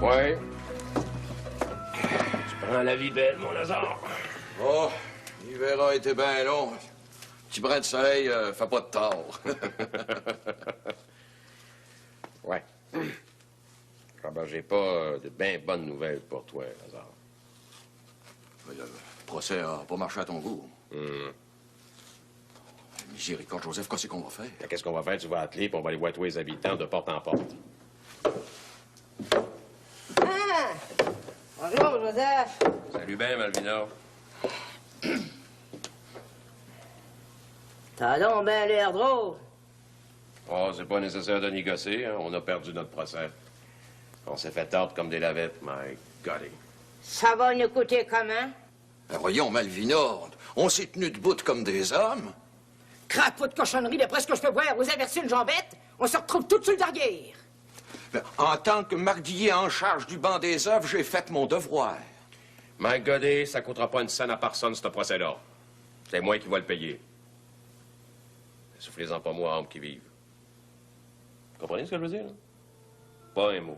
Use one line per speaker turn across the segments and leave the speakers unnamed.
Ouais. Tu prends la vie belle, mon Lazare.
Oh, l'hiver a été bien long. Petit brin de soleil, fait pas de tort.
Ouais. Ah ben, j'ai pas de bien bonnes nouvelles pour toi, Lazare.
Le procès a pas marché à ton goût. Miséricorde, Joseph, qu'est-ce qu'on va faire?
Qu'est-ce qu'on va faire? Tu vas atteler, puis on va aller voir tous les habitants de porte en porte.
Ah! Bonjour, Joseph.
Salut bien, Malvina.
T'as donc bien l'air drôle.
Oh, c'est pas nécessaire de négocier, hein. On a perdu notre procès. On s'est fait tordre comme des lavettes, my golly.
Ça va nous coûter comment?
Ben voyons, Malvina, on s'est tenus debout comme des hommes.
Crapaud de cochonnerie, d'après ce que je peux voir, vous avez reçu une jambette, on se retrouve tout sur le derrière.
Ben, en tant que marguillier en charge du banc des œuvres, j'ai fait mon devoir.
My Godet, ça coûtera pas une scène à personne, ce procès-là. C'est moi qui vais le payer. Soufflez-en pas moi, hommes qui vivent. Vous comprenez ce que je veux dire, là? Pas un mot.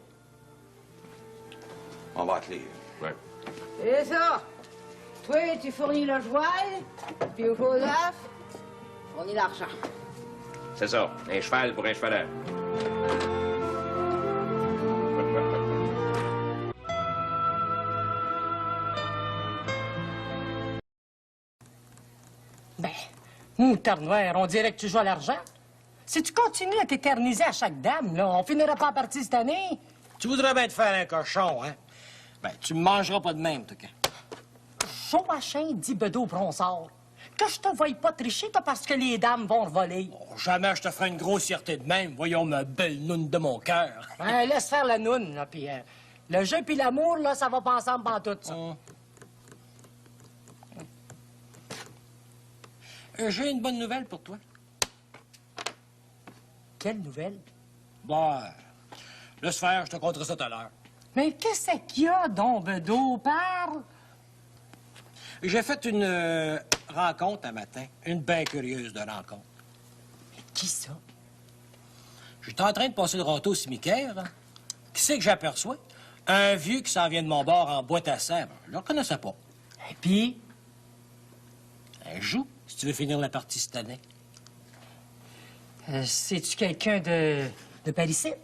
On va atteler.
Ouais.
C'est ça. Toi, tu fournis le cheval, puis au Joseph, fournis l'argent.
C'est ça. Un cheval pour un chevalet.
Ben, moutarde noire, on dirait que tu joues à l'argent. Si tu continues à t'éterniser à chaque dame, là, on finira pas en partie cette année.
Tu voudrais bien te faire un cochon, hein? Ben, tu me mangeras pas de même, en tout cas.
Joachim dit Bedeau Bronsard. Que je te voie pas tricher, toi, parce que les dames vont voler.
Oh, jamais je te ferai une grossièreté de même. Voyons ma belle noune de mon cœur.
Ben, laisse faire la noune, là, puis le jeu puis l'amour, là, ça va pas ensemble en tout, ça.
J'ai une bonne nouvelle pour toi.
Quelle nouvelle?
Bon, laisse faire, je te conterai ça tout à l'heure.
Mais qu'est-ce qu'il y a, donc, Bedeau? Parle!
J'ai fait une rencontre un matin, une bien curieuse de rencontre.
Mais qui ça?
J'étais en train de passer le râteau au cimetière. Hein. Qui c'est que j'aperçois? Un vieux qui s'en vient de mon bord en boîte à sèvres. Je le reconnaissais pas.
Et puis?
Joue, si tu veux finir la partie cette année.
C'est-tu quelqu'un de Paris-Site?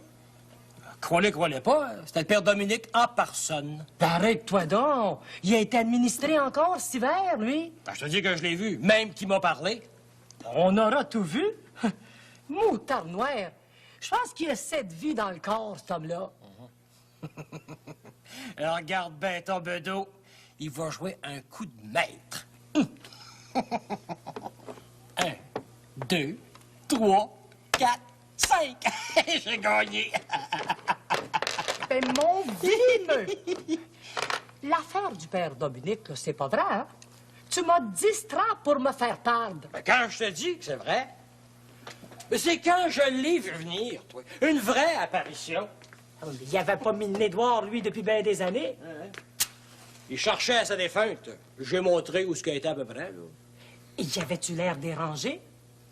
Croyez pas, c'était le père Dominique en personne.
Ben, arrête-toi donc! Il a été administré encore cet hiver, lui.
Ben, je te dis que je l'ai vu, même qu'il m'a parlé.
On aura tout vu. Moutarde noire. Je pense qu'il a cette vie dans le corps, cet homme-là.
Alors, regarde bien ton bedeau. Il va jouer un coup de maître. 1, 2, 3, 4, 5. J'ai gagné.
Ben, mon vieux! L'affaire du père Dominique, là, c'est pas vrai, hein? Tu m'as distrait pour me faire perdre.
Ben, quand je te dis que c'est vrai, mais c'est quand je l'ai vu venir, toi. Une vraie apparition.
Oh, mais il avait pas mis le nez noir, lui, depuis bien des années.
Il cherchait à sa défunte. J'ai montré où ce qu'elle était à peu près, là.
Y avait-tu l'air dérangé?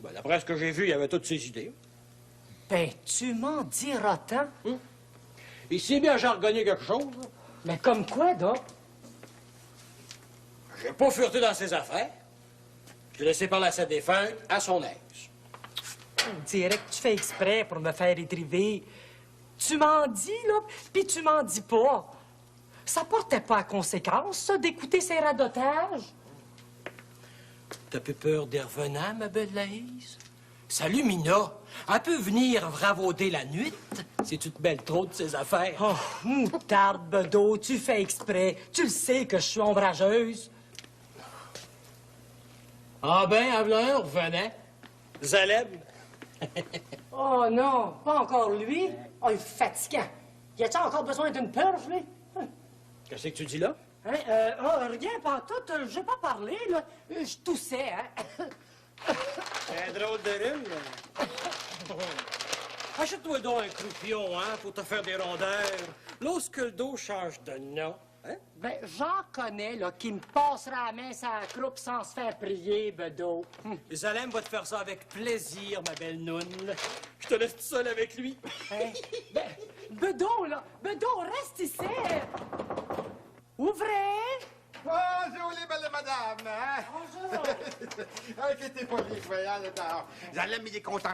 Ben, d'après ce que j'ai vu, il avait toutes ses idées.
Ben, tu m'en diras tant.
Il s'est bien jargonné quelque chose, là.
Mais comme quoi, donc?
J'ai pas fureté dans ses affaires. J'ai laissé parler à sa défunte à son aise.
On dirait que tu fais exprès pour me faire étriver. Tu m'en dis, là, puis tu m'en dis pas. Ça portait pas à conséquence, ça, d'écouter ces radotages.
T'as plus peur des revenants, ma belle Laïs? Salut, Mina. Elle peut venir bravauder la nuit. C'est toute belle trop de ses affaires.
Oh, moutarde, Bedeau, tu fais exprès. Tu le sais que je suis ombrageuse.
Ah ben, en voilà un revenant. Zaleb.
Oh non, pas encore lui. Oh, il est fatigant. Y a-t-il encore besoin d'une purge, lui?
Qu'est-ce que tu dis là?
Hein, rien, pas tout. J'ai pas parlé, là. Je toussais, hein.
Un drôle de rhume, là. Achète-toi donc un croupion, hein, pour te faire des rondeurs. Lorsque le dos change de nom, hein?
Ben, j'en connais, là, qui me passera la main sur la croupe sans se faire prier, Bedeau.
Zalem va te faire ça avec plaisir, ma belle noune. Je te laisse tout seul avec lui.
Hein? Ben, Bedon, là! Bedon, reste ici! Ouvrez!
Bonjour, les belles madames, hein?
Bonjour!
Ah, que t'es poli, voyons, là, dehors. Zalem, il est content.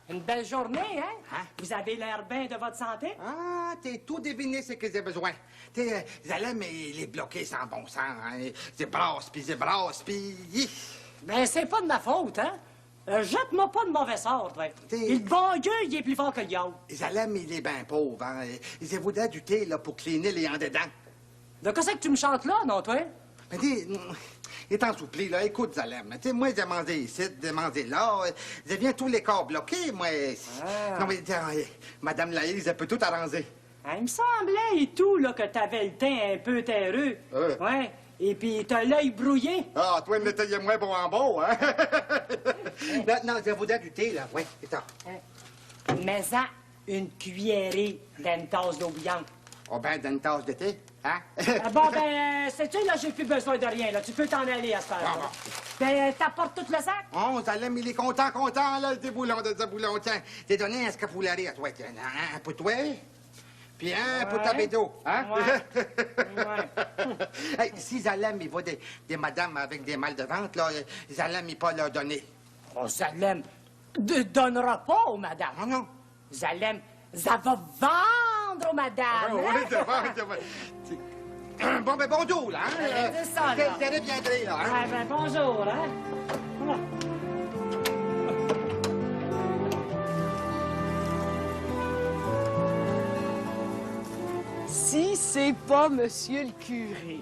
Une belle journée, hein?
Hein?
Vous avez l'air bien de votre santé?
Ah, t'es tout deviné ce que j'ai besoin. T'es, Zalem, il est bloqué sans bon sens, hein? C'est brasse, puis...
Ben, c'est pas de ma faute, hein? Jette-moi pas de mauvais sort, toi. Le bon Dieu, il est plus fort que le diable.
Zalem, il est bien pauvre, hein? Il voudrait du thé, là, pour cleaner les en dedans.
De qu'est-ce que tu me chantes là, non, toi?
Mais dis, il est ensoupli, là. Écoute, Zalem, tu sais, moi, j'ai demandé ici, j'ai demandé là. J'ai bien tous les corps bloqués, moi.
Ah.
Non, mais, Madame Laïse, elle peut tout arranger.
Ah, il me semblait et tout, là, que t'avais le teint un peu terreux. Ouais. Et puis, t'as l'œil brouillé.
Ah, toi, le taillais moins bon en beau, hein? non, je voudrais du thé, là. Oui, c'est ça.
Mais ça, une cuillerée d'une tasse d'eau bouillante.
Oh, ben, d'une tasse de thé, hein?
Ah bon, ben, sais-tu, là, j'ai plus besoin de rien, là. Tu peux t'en aller à ce temps-là.
Bon.
Ben, t'apportes tout le sac?
Oh, Zalem, il est content, là, le déboulon de Zaboulon. Tiens, t'es donné un scapulaire à toi, tiens. Un pour toi, puis un pour ta bédo, hein?
Ouais.
Hey, si Zalem, il voit des madames avec des mal de ventre, là, Zalem, il peut leur donner.
Oh, Zalem, ne donnera pas aux madames.
Oh, non.
Zalem, ça va vendre aux madames.
Oui, c'est vrai. Bon, ben, bonjour, là, hein?
C'est ça, là.
T'es reviendré, là, hein?
Ah, ben, bonjour, hein?
Si c'est pas monsieur le curé.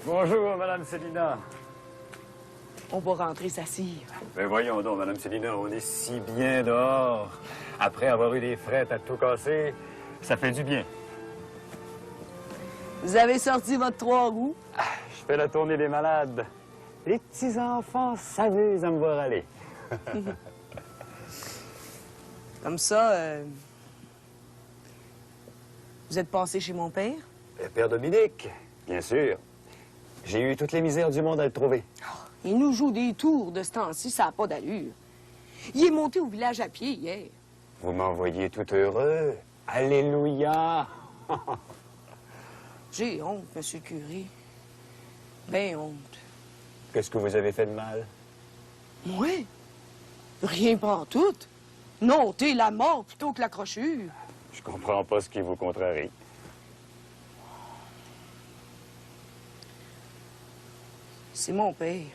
Bonjour, Madame Célina.
On va rentrer s'assire.
Ben voyons donc, Madame Célina, on est si bien dehors. Après avoir eu des frettes à tout casser, ça fait du bien.
Vous avez sorti votre 3 roues?
Je fais la tournée des malades. Les petits-enfants s'amusent à me voir aller.
Comme ça, vous êtes passé chez mon père?
Père Dominique, bien sûr. J'ai eu toutes les misères du monde à le trouver.
Il nous joue des tours de ce temps-ci, ça n'a pas d'allure. Il est monté au village à pied hier.
Vous m'envoyez tout heureux. Alléluia!
J'ai honte, monsieur le curé. Ben honte.
Qu'est-ce que vous avez fait de mal?
Moi? Rien pantoute. Non, t'es la mort plutôt que la crochure.
Je comprends pas ce qui vous contrarie.
C'est mon père.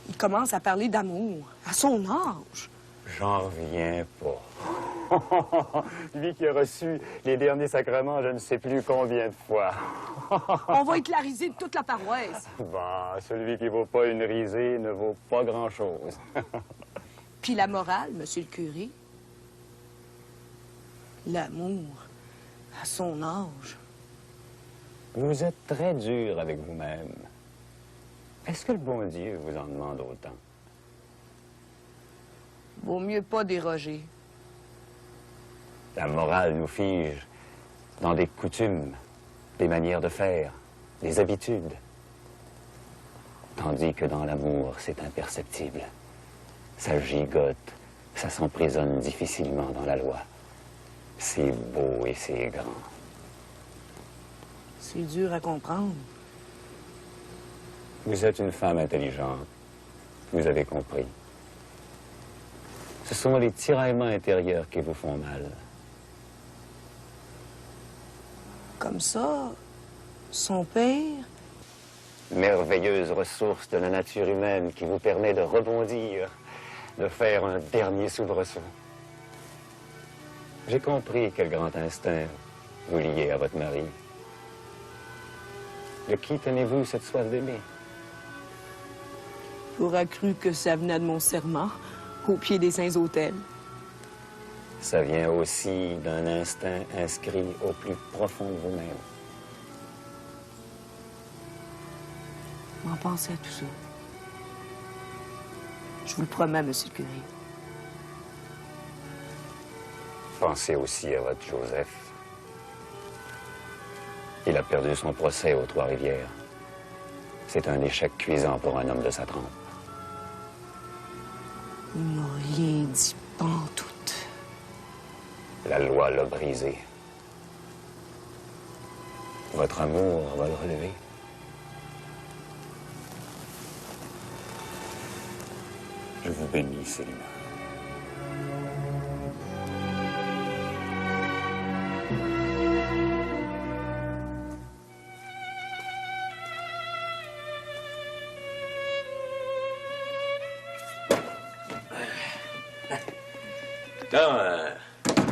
Il commence à parler d'amour, à son âge.
J'en reviens pas. Lui qui a reçu les derniers sacrements, je ne sais plus combien de fois.
On va éclariser de toute la paroisse.
Bah, celui qui vaut pas une risée ne vaut pas grand-chose.
Puis la morale, monsieur le curé? L'amour, à son âge.
Vous êtes très dur avec vous-même. Est-ce que le bon Dieu vous en demande autant?
Vaut mieux pas déroger.
La morale nous fige dans des coutumes, des manières de faire, des habitudes. Tandis que dans l'amour, c'est imperceptible. Ça gigote, ça s'emprisonne difficilement dans la loi. C'est beau et c'est grand.
C'est dur à comprendre.
Vous êtes une femme intelligente. Vous avez compris. Ce sont les tiraillements intérieurs qui vous font mal.
Comme ça, son père...
Merveilleuse ressource de la nature humaine qui vous permet de rebondir, de faire un dernier soubresaut. J'ai compris quel grand instinct vous liez à votre mari. De qui tenez-vous cette soif d'aimer?
J'aurais cru que ça venait de mon serment, au pied des saints autels.
Ça vient aussi d'un instinct inscrit au plus profond de vous-même.
M'en pensez à tout ça. Je vous le promets, monsieur le curé.
Pensez aussi à votre Joseph. Il a perdu son procès aux Trois-Rivières. C'est un échec cuisant pour un homme de sa trempe.
Il m'a rien dit pantoute.
La loi l'a brisé. Votre amour va le relever. Je vous bénis, Célina.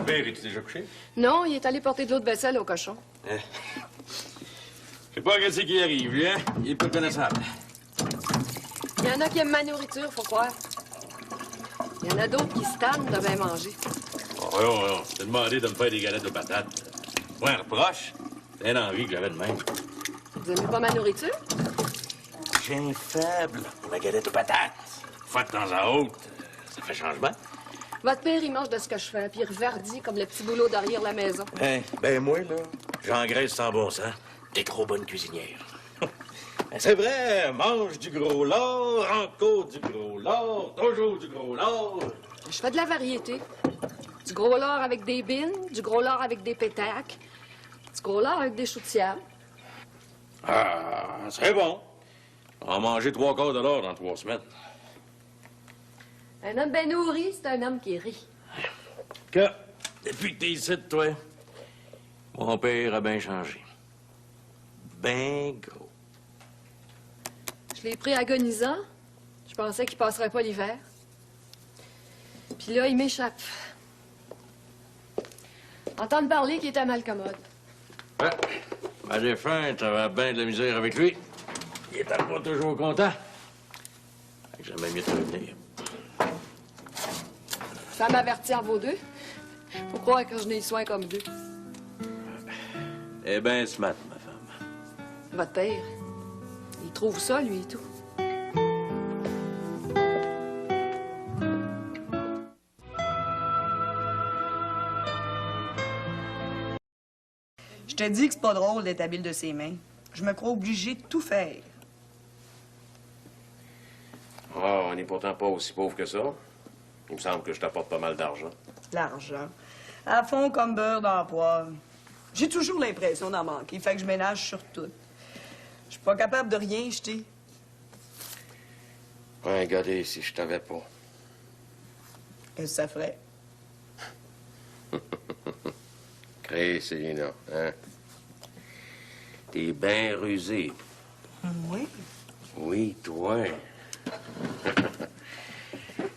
Père, es-tu déjà couché?
Non, il est allé porter de l'eau de vaisselle au cochon.
Je sais pas qu'est-ce qui arrive, lui, hein? Il est pas connaissable.
Il y en a qui aiment ma nourriture, faut croire. Il y en a d'autres qui se tannent de bien manger.
Oh, je t'ai demandé de me faire des galettes de patates. Moi, un reproche. C'est une envie que j'avais de même.
Vous aimez pas ma nourriture?
J'ai un faible pour la galette de patates. Fois de temps à autre, ça fait changement.
Votre père, il mange de ce que je fais, puis il reverdit comme le petit boulot derrière la maison.
Hein? Ben moi, là, j'engraisse sans bon sens. T'es trop bonne cuisinière. C'est vrai, mange du gros lard, encore du gros lard, toujours du gros lard.
Je fais de la variété. Du gros lard avec des bines, du gros lard avec des pétacs, du gros lard avec des choux de ciel.
Ah, c'est bon. On va manger 3/4 de l'or dans 3 semaines.
Un homme bien nourri, c'est un homme qui rit.
Que, depuis que t'es ici, toi, mon père a bien changé. Ben gros.
Je l'ai pris agonisant. Je pensais qu'il passerait pas l'hiver. Puis là, il m'échappe. Entendre parler qu'il était mal commode.
Ouais. À la fin, t'avais bien de la misère avec lui. Il était pas toujours content. Fait que j'aimais mieux te revenir.
Ça m'avertit en vos deux. Faut croire que je n'ai soin comme deux.
Eh ben, smart, ma femme.
Votre père, il trouve ça, lui, et tout.
Je te dis que c'est pas drôle d'être habile de ses mains. Je me crois obligée de tout faire.
Ah, on n'est pourtant pas aussi pauvre que ça. Il me semble que je t'apporte pas mal d'argent.
L'argent. À fond comme beurre dans le poivre. J'ai toujours l'impression d'en manquer, fait que je ménage sur tout. Je suis pas capable de rien jeter.
Ouais, regardez, si je t'avais pas.
Qu'est-ce que ça ferait?
Crée, Célina, hein? T'es bien rusé.
Oui.
Oui, toi.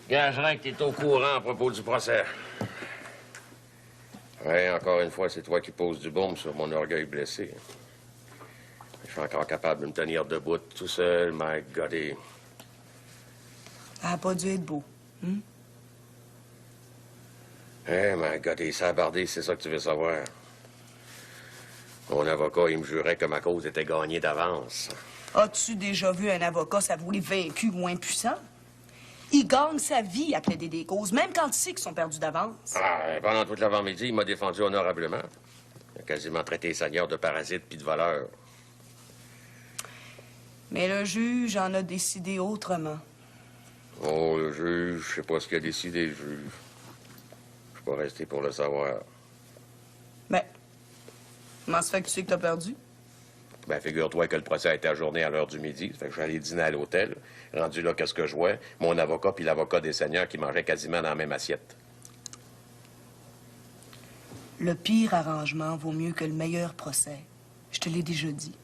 Gagerais que t'es au courant à propos du procès. Ouais, encore une fois, c'est toi qui poses du baume sur mon orgueil blessé. Je suis encore capable de me tenir debout tout seul, my God.
Ça a pas dû être beau. Hein?
Eh, my God, ça a bardé, c'est ça que tu veux savoir. Mon avocat, il me jurait que ma cause était gagnée d'avance.
As-tu déjà vu un avocat s'avouer vaincu ou impuissant? Il gagne sa vie à plaider des causes, même quand il sait qu'ils sont perdus d'avance.
Ah, pendant toute l'avant-midi, il m'a défendu honorablement. Il a quasiment traité les seigneurs de parasites puis de voleurs.
Mais le juge en a décidé autrement.
Oh, le juge, je sais pas ce qu'il a décidé, le juge. Je suis pas resté pour le savoir.
Mais, comment se fait que tu sais que t'as perdu?
Ben, figure-toi que le procès a été ajourné à l'heure du midi. Ça fait que je suis allé dîner à l'hôtel. Rendu là, qu'est-ce que je vois? Mon avocat puis l'avocat des seigneurs qui mangeaient quasiment dans la même assiette.
Le pire arrangement vaut mieux que le meilleur procès. Je te l'ai déjà dit.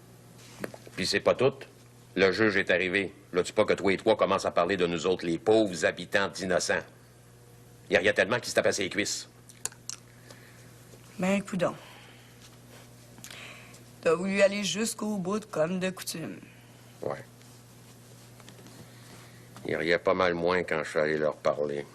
Puis c'est pas tout. Le juge est arrivé. Là, tu pas que toi et toi commencent à parler de nous autres, les pauvres habitants d'innocents. Il y a rien tellement qui se tapaient ses cuisses.
Ben, coudonc. T'as voulu aller jusqu'au bout, comme de coutume.
Ouais. Il riait pas mal moins quand je suis allé leur parler.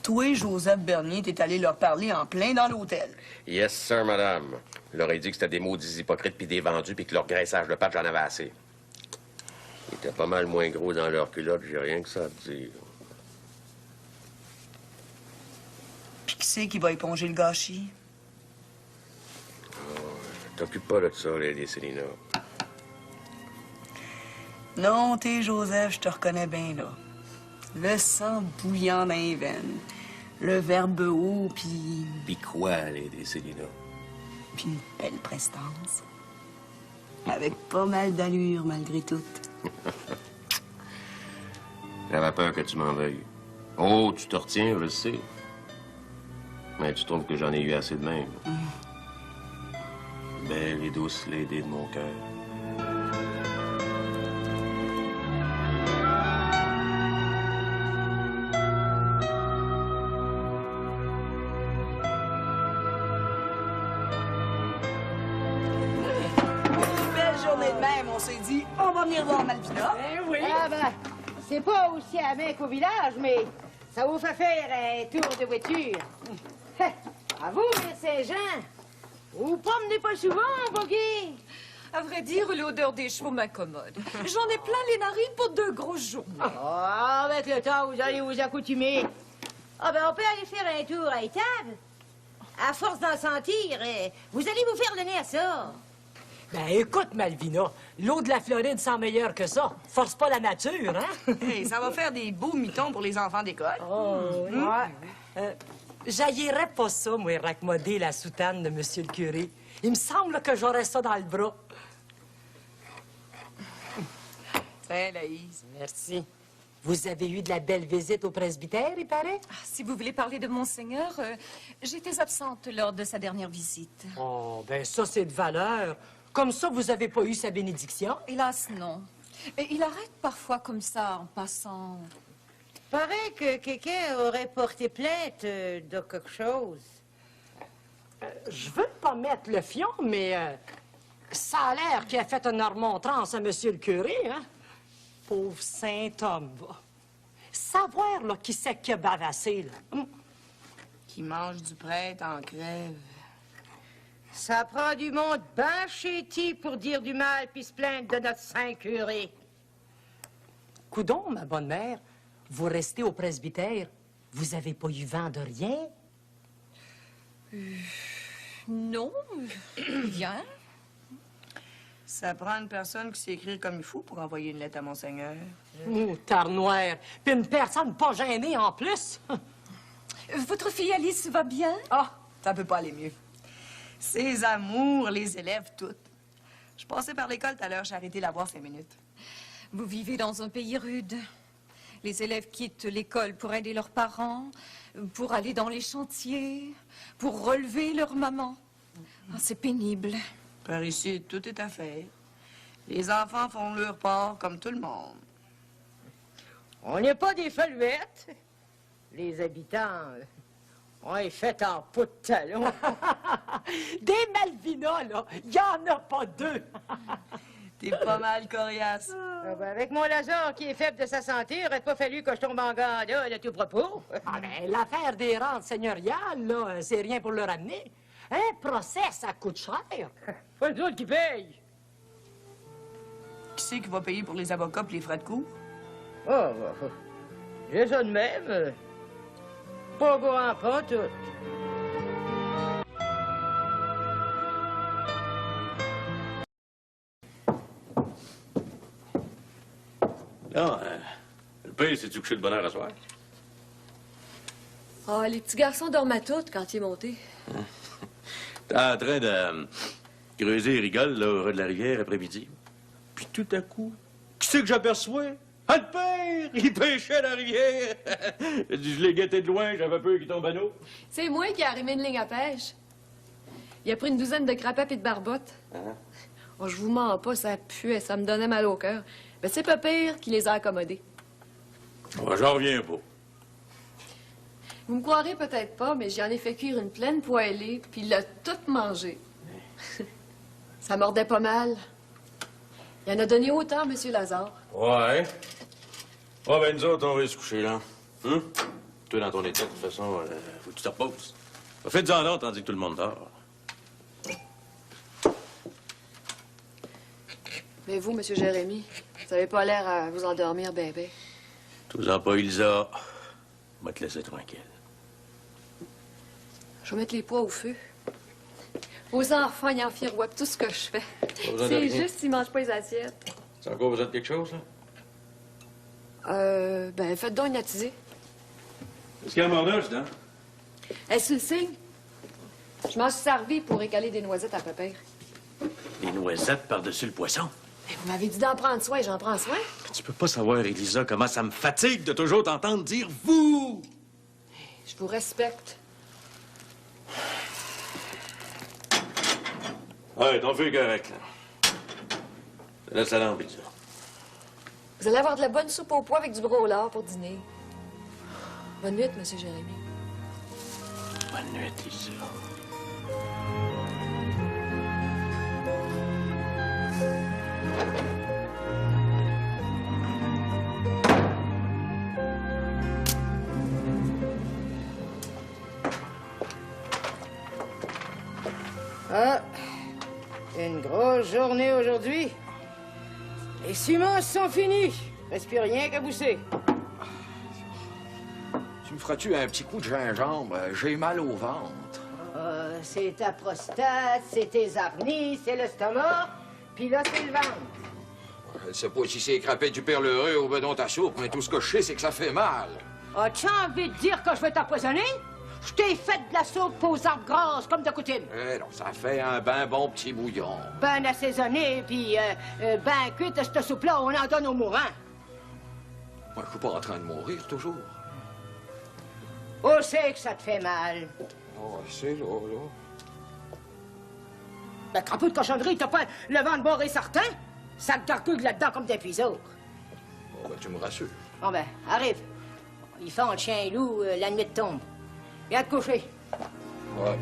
Toi, Joseph Bernier, t'es allé leur parler en plein dans l'hôtel.
Yes, sir, madame. Je leur ai dit que c'était des maudits hypocrites puis des vendus puis que leur graissage de pâte, j'en avais assez. Ils étaient pas mal moins gros dans leur culotte, j'ai rien que ça à te dire.
Puis qui c'est qui va éponger le gâchis?
T'occupes pas de ça, Lady Célina.
Non, t'es Joseph, je te reconnais bien là. Le sang bouillant dans les veines. Le verbe haut, puis...
Puis quoi, Lady Célina?
Puis une belle prestance. Avec pas mal d'allure, malgré tout.
J'avais peur que tu m'en veuilles. Oh, tu te retiens, je le sais. Mais tu trouves que j'en ai eu assez de même. Belle et douce Lady de mon cœur.
On s'est dit, on va venir voir Malvina.
Eh oui. Ah ben, c'est pas aussi amé qu'au village, mais ça vous fait faire un tour de voiture. À vous, Mère Saint-Jean. Vous promenez pas souvent, Boggy?
À vrai dire, l'odeur des chevaux m'incommode. J'en ai plein les narines pour 2 grosses journées.
Oh, avec le temps, vous allez vous accoutumer. Ah ben, on peut aller faire un tour à l'étable. À force d'en sentir, vous allez vous faire le nez à ça.
Ben, écoute, Malvina, l'eau de la Floride sent meilleur que ça. Force pas la nature, hein?
Hey, ça va faire des beaux mitons pour les enfants d'école.
Oh, ouais. J'haïrais pas ça, moi, raccommoder la soutane de monsieur le curé. Il me semble que j'aurais ça dans le bras.
Tiens, Laïs.
Merci. Vous avez eu de la belle visite au presbytère, il paraît?
Ah, si vous voulez parler de Monseigneur, j'étais absente lors de sa dernière visite.
Oh, ben ça, c'est de valeur. Comme ça, vous avez pas eu sa bénédiction?
Hélas, non. Et il arrête parfois comme ça, en passant.
Paraît que quelqu'un aurait porté plainte de quelque chose.
Je veux pas mettre le fion, mais ça a l'air qu'il a fait une remontrance à monsieur le curé, hein? Pauvre saint homme, va. Savoir, là, qui c'est qui a bavassé, là.
Qui mange du prêtre en crève.
Ça prend du monde ben chéti pour dire du mal puis se plaindre de notre saint curé.
Coudon, ma bonne mère, vous restez au presbytère. Vous avez pas eu vent de rien?
Non, rien.
Ça prend une personne qui sait écrire comme il faut pour envoyer une lettre à Monseigneur.
Tarnoir. Puis une personne pas gênée en plus.
Votre fille Alice va bien?
Ah, ça peut pas aller mieux. Ses amours, les élèves, toutes. Je passais par l'école tout à l'heure, j'ai arrêté de la voir 5 minutes.
Vous vivez dans un pays rude. Les élèves quittent l'école pour aider leurs parents, pour aller dans les chantiers, pour relever leur maman. Ah, c'est pénible.
Par ici, tout est à faire. Les enfants font leur part comme tout le monde.
On n'est pas des faluettes. Les habitants, on est faits en peau de talon.
Des Malvinas, là, il y en a pas 2.
T'es pas mal coriace.
Ah ben, avec mon Lazare qui est faible de sa santé, il aurait pas fallu que je tombe en ganda de tout propos.
Ah ben, l'affaire des rentes seigneuriales, là, c'est rien pour le ramener. Un procès, ça coûte cher.
Pas nous autres qui payent.
Qui c'est qui va payer pour les avocats et les frais de cours?
Oh, j'ai ça de même. Pas grand, pas tout.
Là, le père s'est-tu couché de bonne heure à soir?
Ah, les petits garçons dormaient tous quand il est monté.
T'es en train de creuser les rigoles, là, au ras de la rivière, après-midi. Puis tout à coup, qui c'est que j'aperçois? Ah, le père! Il pêchait dans la rivière! Je l'ai guetté de loin, j'avais peur qu'il tombe à l'eau.
C'est moi qui ai arrimé une ligne à pêche. Il a pris une douzaine de crapets et de barbottes. Oh, je vous mens pas, ça puait, ça me donnait mal au cœur. Mais c'est pas pire qui les a accommodés.
Oh, j'en reviens pas.
Vous me croirez peut-être pas, mais j'en ai fait cuire une pleine poêlée, puis il l'a toute mangée. Ça mordait pas mal. Il en a donné autant, Monsieur Lazare.
Ouais. Ah, ben nous autres, on va se coucher, là. Hum? Toi, dans ton état, de toute façon, faut que tu te reposes. Faites-en d'autres, tandis que tout le monde dort.
Mais vous, Monsieur Jérémy, vous avez pas l'air à vous endormir, bébé.
Tout-en pas, Ilsa. On va te laisser tranquille.
Je vais mettre les pois au feu. Vos enfants, ils en firouettent tout ce que je fais. C'est juste s'ils mangent pas les assiettes.
T'as encore besoin de quelque chose, là?
Ben, faites donc une attisée.
Est-ce qu'il y a un mordage, dedans?
Est-ce le signe? Je m'en suis servi pour écaler des noisettes à pépère.
Des noisettes par-dessus le poisson.
Mais vous m'avez dit d'en prendre soin, j'en prends soin.
Tu peux pas savoir, Elisa, comment ça me fatigue de toujours t'entendre dire « vous ».
Je vous respecte.
Ouais, ton feu est correct, là. Laisse la lampe, Elisa.
Vous allez avoir de la bonne soupe au pois avec du brolard pour dîner. Bonne nuit, Monsieur Jérémy.
Bonne nuit, Elisa.
Ah, une grosse journée aujourd'hui. Les semences sont finies. Reste plus rien qu'à bousser.
Tu me feras-tu un petit coup de gingembre? J'ai mal au ventre.
C'est ta prostate, c'est tes apnées, c'est l'estomac, puis là, c'est le ventre.
Je ne sais pas si c'est écrapé du perlereux ou ben dans ta soupe, mais tout ce que je sais, c'est que ça fait mal.
As-tu envie de dire que je vais t'empoisonner? Je t'ai fait de la soupe aux arbres grasses, comme de coutume.
Eh non, ça fait un ben bon petit bouillon.
Ben assaisonné, puis ben cuite, cette soupe-là, on en donne aux mourants.
Moi, je suis pas en train de mourir, toujours.
Où c'est que ça te fait mal?
Oh, c'est là.
Ben, crapaud de cochonnerie, t'as pas le ventre barré certain? Ça te gargouille là-dedans comme des puiseaux.
Oh, ben, tu me rassures.
Bon, ben, arrive. Ils font le chien loup, la nuit tombe. Viens te coucher.
Ouais.